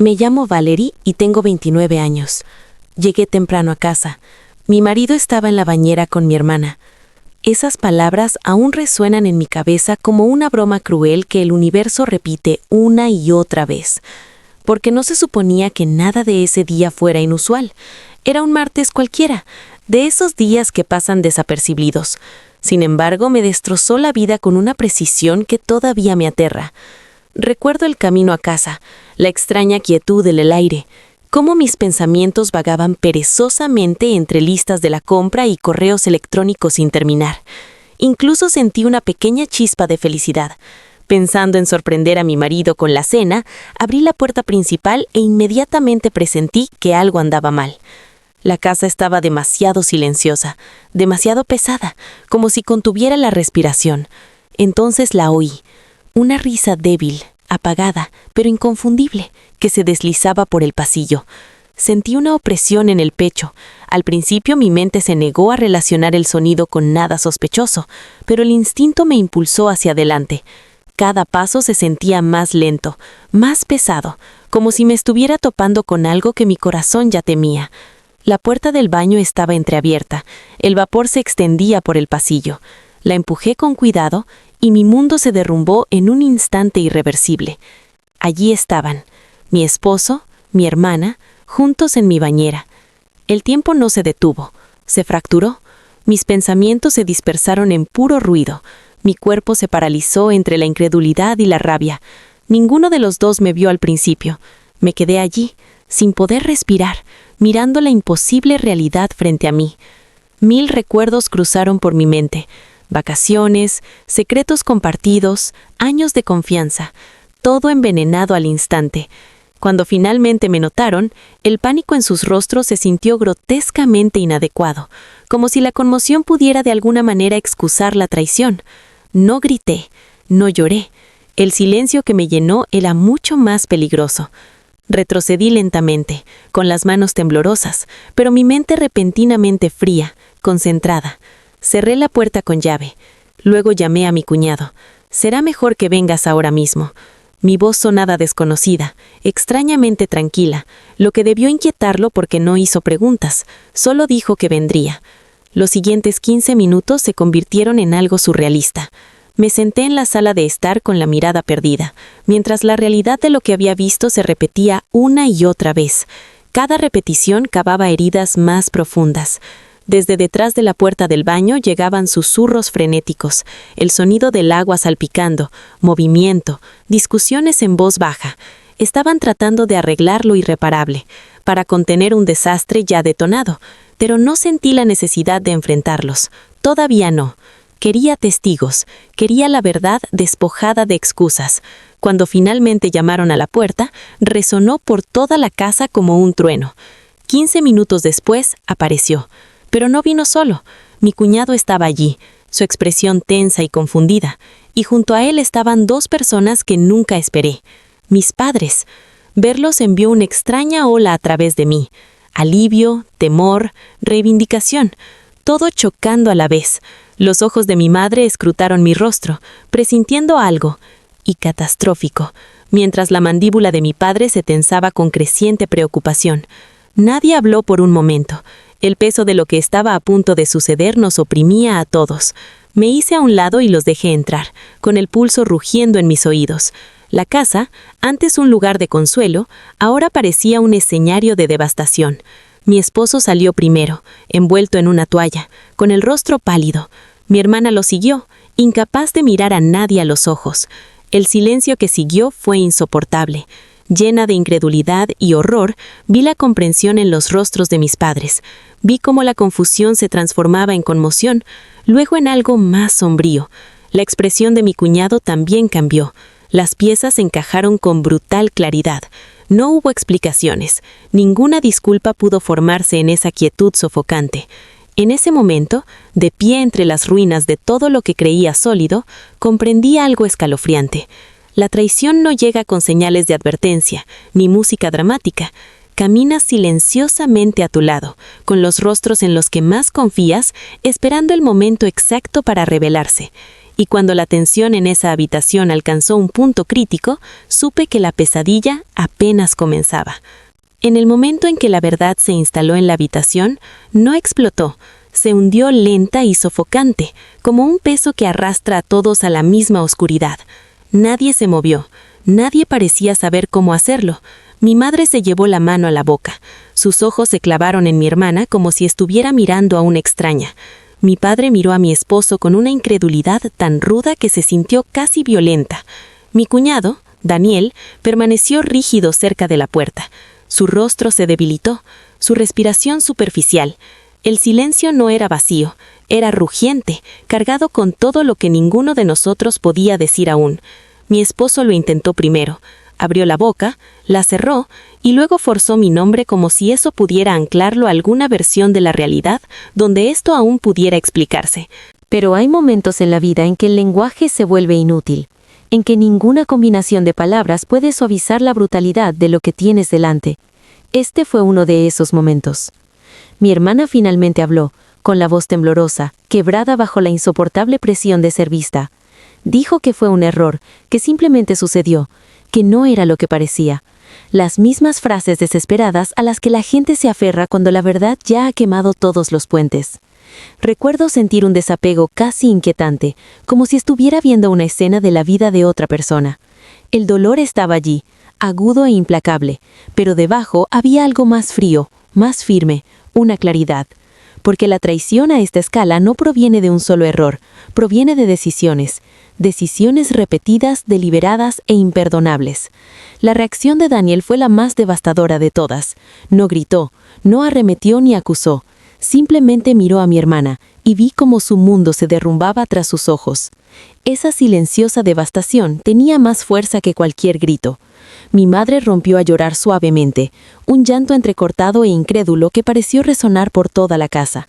Me llamo Valerie y tengo 29 años. Llegué temprano a casa. Mi marido estaba en la bañera con mi hermana. Esas palabras aún resuenan en mi cabeza como una broma cruel que el universo repite una y otra vez. Porque no se suponía que nada de ese día fuera inusual. Era un martes cualquiera, de esos días que pasan desapercibidos. Sin embargo, me destrozó la vida con una precisión que todavía me aterra. Recuerdo el camino a casa, la extraña quietud del aire, cómo mis pensamientos vagaban perezosamente entre listas de la compra y correos electrónicos sin terminar. Incluso sentí una pequeña chispa de felicidad. Pensando en sorprender a mi marido con la cena, abrí la puerta principal e inmediatamente presentí que algo andaba mal. La casa estaba demasiado silenciosa, demasiado pesada, como si contuviera la respiración. Entonces la oí. Una risa débil, apagada, pero inconfundible, que se deslizaba por el pasillo. Sentí una opresión en el pecho. Al principio mi mente se negó a relacionar el sonido con nada sospechoso, pero el instinto me impulsó hacia adelante. Cada paso se sentía más lento, más pesado, como si me estuviera topando con algo que mi corazón ya temía. La puerta del baño estaba entreabierta. El vapor se extendía por el pasillo. La empujé con cuidado y mi mundo se derrumbó en un instante irreversible. Allí estaban, mi esposo, mi hermana, juntos en mi bañera. El tiempo no se detuvo, se fracturó. Mis pensamientos se dispersaron en puro ruido. Mi cuerpo se paralizó entre la incredulidad y la rabia. Ninguno de los dos me vio al principio. Me quedé allí, sin poder respirar, mirando la imposible realidad frente a mí. 1000 recuerdos cruzaron por mi mente. Vacaciones, secretos compartidos, años de confianza, todo envenenado al instante. Cuando finalmente me notaron, el pánico en sus rostros se sintió grotescamente inadecuado, como si la conmoción pudiera de alguna manera excusar la traición. No grité, no lloré. El silencio que me llenó era mucho más peligroso. Retrocedí lentamente, con las manos temblorosas, pero mi mente repentinamente fría, concentrada. Cerré la puerta con llave. Luego llamé a mi cuñado. «Será mejor que vengas ahora mismo». Mi voz sonaba desconocida, extrañamente tranquila, lo que debió inquietarlo porque no hizo preguntas, solo dijo que vendría. Los siguientes 15 minutos se convirtieron en algo surrealista. Me senté en la sala de estar con la mirada perdida, mientras la realidad de lo que había visto se repetía una y otra vez. Cada repetición cavaba heridas más profundas. Desde detrás de la puerta del baño llegaban susurros frenéticos, el sonido del agua salpicando, movimiento, discusiones en voz baja. Estaban tratando de arreglar lo irreparable, para contener un desastre ya detonado, pero no sentí la necesidad de enfrentarlos. Todavía no. Quería testigos, quería la verdad despojada de excusas. Cuando finalmente llamaron a la puerta, resonó por toda la casa como un trueno. 15 minutos después, apareció. Pero no vino solo. Mi cuñado estaba allí, su expresión tensa y confundida, y junto a él estaban 2 personas que nunca esperé. Mis padres. Verlos envió una extraña ola a través de mí. Alivio, temor, reivindicación, todo chocando a la vez. Los ojos de mi madre escrutaron mi rostro, presintiendo algo, y catastrófico, mientras la mandíbula de mi padre se tensaba con creciente preocupación. Nadie habló por un momento. El peso de lo que estaba a punto de suceder nos oprimía a todos. Me hice a un lado y los dejé entrar, con el pulso rugiendo en mis oídos. La casa, antes un lugar de consuelo, ahora parecía un escenario de devastación. Mi esposo salió primero, envuelto en una toalla, con el rostro pálido. Mi hermana lo siguió, incapaz de mirar a nadie a los ojos. El silencio que siguió fue insoportable. Llena de incredulidad y horror, vi la comprensión en los rostros de mis padres. Vi cómo la confusión se transformaba en conmoción, luego en algo más sombrío. La expresión de mi cuñado también cambió. Las piezas encajaron con brutal claridad. No hubo explicaciones. Ninguna disculpa pudo formarse en esa quietud sofocante. En ese momento, de pie entre las ruinas de todo lo que creía sólido, comprendí algo escalofriante. La traición no llega con señales de advertencia, ni música dramática. Camina silenciosamente a tu lado, con los rostros en los que más confías, esperando el momento exacto para revelarse. y cuando la tensión en esa habitación alcanzó un punto crítico, supe que la pesadilla apenas comenzaba. En el momento en que la verdad se instaló en la habitación, no explotó, se hundió lenta y sofocante, como un peso que arrastra a todos a la misma oscuridad. Nadie se movió, nadie parecía saber cómo hacerlo. Mi madre se llevó la mano a la boca. Sus ojos se clavaron en mi hermana como si estuviera mirando a una extraña. Mi padre miró a mi esposo con una incredulidad tan ruda que se sintió casi violenta. Mi cuñado, Daniel, permaneció rígido cerca de la puerta. Su rostro se debilitó, su respiración superficial. El silencio no era vacío, era rugiente, cargado con todo lo que ninguno de nosotros podía decir aún. Mi esposo lo intentó primero. Abrió la boca, la cerró y luego forzó mi nombre como si eso pudiera anclarlo a alguna versión de la realidad donde esto aún pudiera explicarse. Pero hay momentos en la vida en que el lenguaje se vuelve inútil, en que ninguna combinación de palabras puede suavizar la brutalidad de lo que tienes delante. Este fue uno de esos momentos. Mi hermana finalmente habló, con la voz temblorosa, quebrada bajo la insoportable presión de ser vista. Dijo que fue un error, que simplemente sucedió, que no era lo que parecía. Las mismas frases desesperadas a las que la gente se aferra cuando la verdad ya ha quemado todos los puentes. Recuerdo sentir un desapego casi inquietante, como si estuviera viendo una escena de la vida de otra persona. El dolor estaba allí, agudo e implacable, pero debajo había algo más frío, más firme, una claridad. Porque la traición a esta escala no proviene de un solo error, proviene de decisiones repetidas, deliberadas e imperdonables. La reacción de Daniel fue la más devastadora de todas. No gritó, no arremetió ni acusó. Simplemente miró a mi hermana y vi cómo su mundo se derrumbaba tras sus ojos. Esa silenciosa devastación tenía más fuerza que cualquier grito. Mi madre rompió a llorar suavemente, un llanto entrecortado e incrédulo que pareció resonar por toda la casa.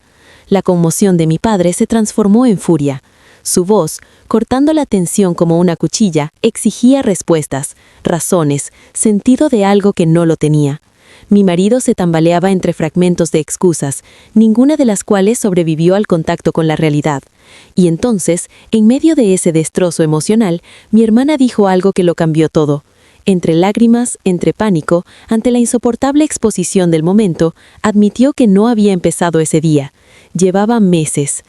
La conmoción de mi padre se transformó en furia. Su voz, cortando la tensión como una cuchilla, exigía respuestas, razones, sentido de algo que no lo tenía. Mi marido se tambaleaba entre fragmentos de excusas, ninguna de las cuales sobrevivió al contacto con la realidad. Y entonces, en medio de ese destrozo emocional, mi hermana dijo algo que lo cambió todo. Entre lágrimas, entre pánico, ante la insoportable exposición del momento, admitió que no había empezado ese día. Llevaba meses.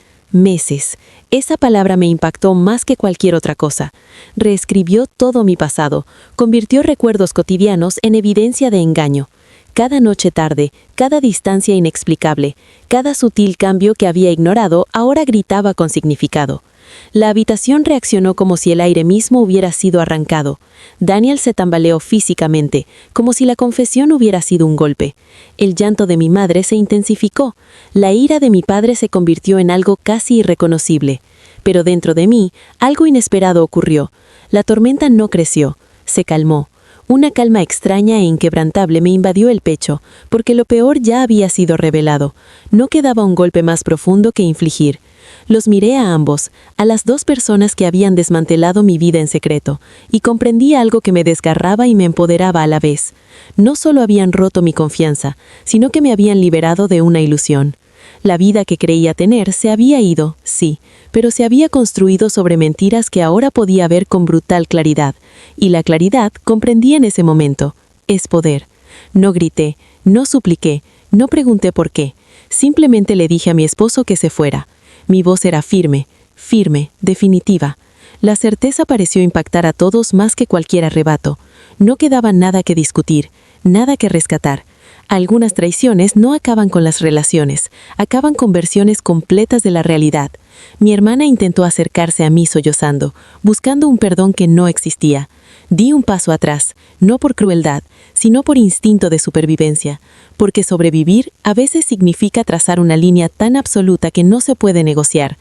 Esa palabra me impactó más que cualquier otra cosa. Reescribió todo mi pasado, convirtió recuerdos cotidianos en evidencia de engaño. Cada noche tarde, cada distancia inexplicable, cada sutil cambio que había ignorado, ahora gritaba con significado. La habitación reaccionó como si el aire mismo hubiera sido arrancado. Daniel se tambaleó físicamente, como si la confesión hubiera sido un golpe. El llanto de mi madre se intensificó. La ira de mi padre se convirtió en algo casi irreconocible. Pero dentro de mí, algo inesperado ocurrió. La tormenta no creció, se calmó. Una calma extraña e inquebrantable me invadió el pecho, porque lo peor ya había sido revelado. No quedaba un golpe más profundo que infligir. Los miré a ambos, a las dos personas que habían desmantelado mi vida en secreto, y comprendí algo que me desgarraba y me empoderaba a la vez. No solo habían roto mi confianza, sino que me habían liberado de una ilusión. La vida que creía tener se había ido, sí, pero se había construido sobre mentiras que ahora podía ver con brutal claridad, y la claridad comprendí en ese momento. Es poder. No grité, no supliqué, no pregunté por qué. Simplemente le dije a mi esposo que se fuera. Mi voz era firme, definitiva. La certeza pareció impactar a todos más que cualquier arrebato. No quedaba nada que discutir, nada que rescatar. Algunas traiciones no acaban con las relaciones, acaban con versiones completas de la realidad. Mi hermana intentó acercarse a mí sollozando, buscando un perdón que no existía. Di un paso atrás, no por crueldad, sino por instinto de supervivencia, porque sobrevivir a veces significa trazar una línea tan absoluta que no se puede negociar.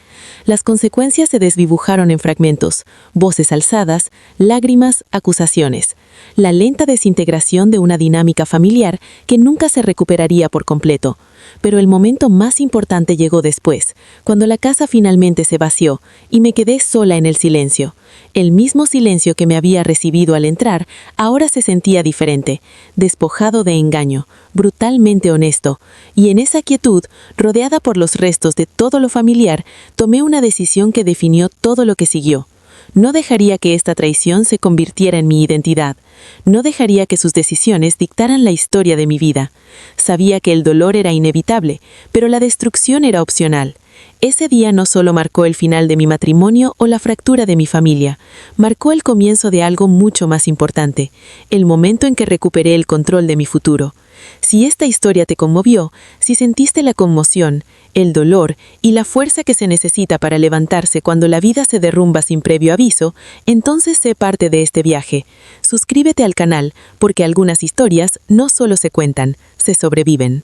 Las consecuencias se desdibujaron en fragmentos, voces alzadas, lágrimas, acusaciones. la lenta desintegración de una dinámica familiar que nunca se recuperaría por completo. Pero el momento más importante llegó después, cuando la casa finalmente se vació y me quedé sola en el silencio. El mismo silencio que me había recibido al entrar ahora se sentía diferente, despojado de engaño, brutalmente honesto, y en esa quietud, rodeada por los restos de todo lo familiar, tomé una decisión que definió todo lo que siguió. No dejaría que esta traición se convirtiera en mi identidad. No dejaría que sus decisiones dictaran la historia de mi vida. Sabía que el dolor era inevitable, pero la destrucción era opcional. Ese día no solo marcó el final de mi matrimonio o la fractura de mi familia, marcó el comienzo de algo mucho más importante, el momento en que recuperé el control de mi futuro. Si esta historia te conmovió, si sentiste la conmoción, el dolor y la fuerza que se necesita para levantarse cuando la vida se derrumba sin previo aviso, entonces sé parte de este viaje. Suscríbete al canal, porque algunas historias no solo se cuentan, se sobreviven.